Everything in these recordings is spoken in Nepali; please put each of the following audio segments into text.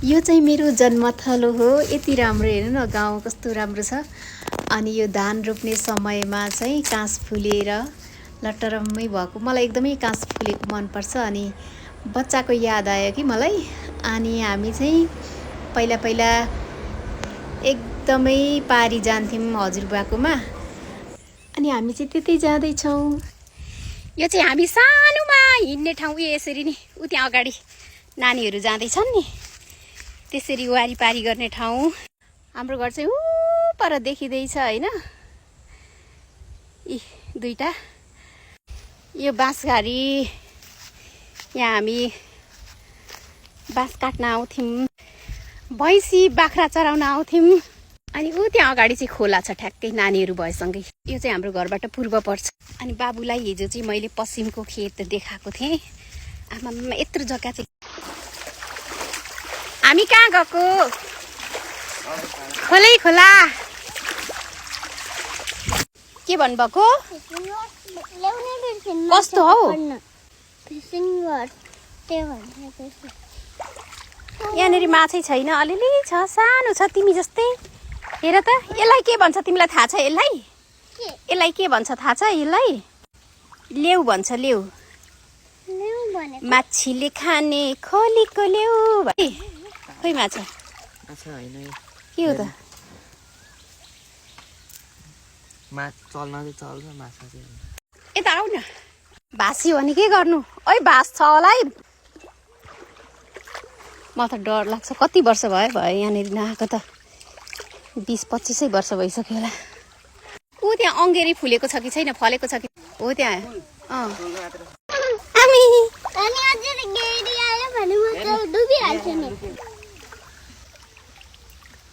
यो चाहिँ मेरो जन्मथलो हो। यति राम्रो हेर्नु न, गाउँ कस्तो राम्रो छ। अनि यो धान रोप्ने समयमा चाहिँ काँस फुलेर लटरम्मै भएको, मलाई एकदमै काँस फुलेको मनपर्छ। अनि बच्चाको याद आयो कि मलाई। अनि हामी चाहिँ पहिला पहिला एकदमै पारी जान्थ्यौँ हजुरबाकोमा। अनि हामी चाहिँ त्यतै जाँदैछौँ। यो चाहिँ हामी सानोमा हिँड्ने ठाउँ यसरी नि, उ त्यहाँ अगाडि नानीहरू जाँदैछन् नि, त्यसरी वारिपारी गर्ने ठाउँ। हाम्रो घर चाहिँ ऊ पर देखिँदैछ होइन, यी दुईटा। यो बाँसघारी, यहाँ हामी बाँस काट्न आउँथ्यौँ, भैँसी बाख्रा चराउन आउँथ्यौँ। अनि ऊ त्यहाँ अगाडि चाहिँ खोला छ ठ्याक्कै नानीहरू भएसँगै। यो चाहिँ हाम्रो घरबाट पूर्व पर्छ। अनि बाबुलाई हिजो चाहिँ मैले पश्चिमको खेत देखाएको थिएँ। आमामा यत्रो जग्गा चाहिँ। हामी कहाँ गएको? खोलै खोला। के भन्नुभएको? कस्तो हौ? यहाँनिर माछै छैन, अलिअलि छ, सानो छ तिमी जस्तै। हेर त, यसलाई के भन्छ तिमीलाई थाहा छ? यसलाई के भन्छ थाहा छ? यसलाई लेउ भन्छ, लेउ। माछीले खाने खोलीको लेउ। खोइ माछा के हो त? यता आऊ न, भाँसियो भने के गर्नु? ओइ भाँस छ होला है। म त डर लाग्छ। कति वर्ष भयो यहाँनिर नआएको त? 20-25 वर्ष भइसक्यो होला। ऊ त्यहाँ अङ्गेरी फुलेको छ कि छैन, फलेको छ कि? हो त्यहाँ।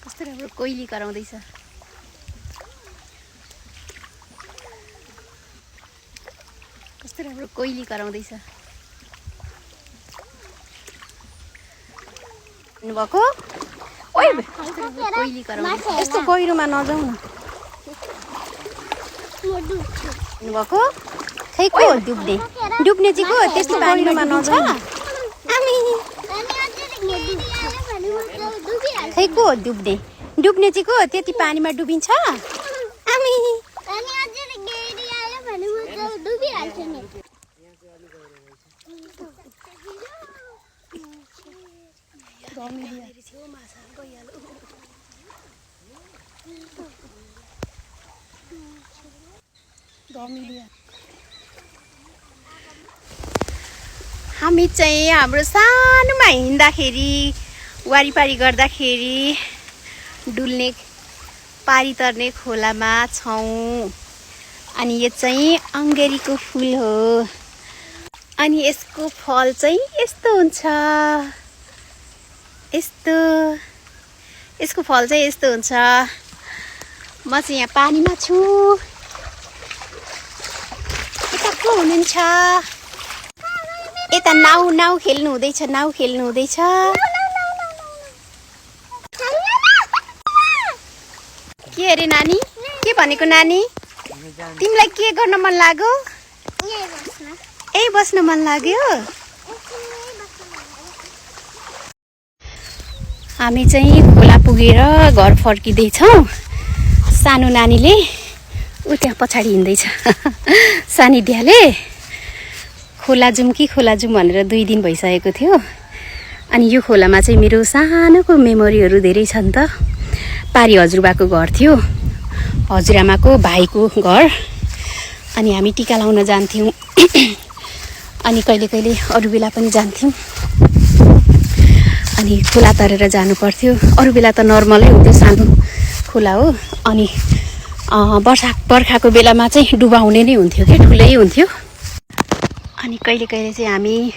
कस्तो राम्रो कोइली कराउँदैछ। कस्तो राम्रो कोइली कराउँदैछ। भएको ओइ कोइली कराउँदैछ। यस्तो गहिरोमा नजाऊ न। भएको खै को डुब्ने? डुब्ने चाहिँ को? त्यस्तो पानीमा नजाऊ। खै को डुब्ने? डुब्ने चाहिँ को? त्यति पानीमा डुबिन्छ? हामी चाहिँ हाम्रो सानोमा हिँड्दाखेरि, वारिपारी गर्दाखेरि डुल्ने, पारी तर्ने खोलामा छौँ। अनि यो चाहिँ अङ्गेरीको फुल हो। अनि यसको फल चाहिँ यस्तो हुन्छ। यसको फल चाहिँ यस्तो हुन्छ। म चाहिँ यहाँ पानीमा छु। यता को हुनुहुन्छ? यता नाउ खेल्नु हुँदैछ। नाउ खेल्नु हुँदैछ। के अरे नानी? के भनेको नानी? तिमीलाई के गर्न मन लाग्यो? यही बस्न मन लाग्यो? हामी चाहिँ खोला पुगेर घर फर्किँदैछौँ। सानो नानीले ऊ त्यहाँ पछाडि हिँड्दैछ। सानी दियाले खोला जाउँ भनेर 2 दिन भइसकेको थियो। अनि यो खोलामा चाहिँ मेरो सानोको मेमोरीहरू धेरै छन् त। पारी हजुरबाको घर थियो, हजुरआमाको भाइको घर। अनि हामी टिका लाउन जान्थ्यौँ। अनि कहिले कहिले अरू बेला पनि जान्थ्यौँ। अनि खोला तरेर जानु पर्थ्यो। अरू बेला त नर्मलै हुन्थ्यो, सानो खोला हो। अनि बर्खाको बेलामा चाहिँ डुबाउने नै हुन्थ्यो कि, ठुलै हुन्थ्यो। अनि कहिले कहिले चाहिँ हामी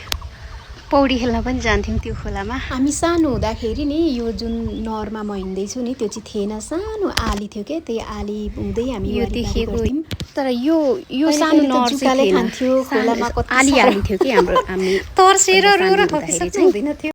पौडी खेल्न पनि जान्थ्यौँ त्यो खोलामा। हामी सानो हुँदाखेरि नि, यो जुन नहरमा म हिँड्दैछु नि, त्यो चाहिँ थिएन, सानो आली थियो क्या। त्यही आली हुँदै हामी यो देखेको। तर यो सानो नहर चाहिँ खान्थ्यो खोलामा। आली थियो कि हाम्रो। हामी तर्सेर रोएर खपिसक्नु हुँदैन थियो।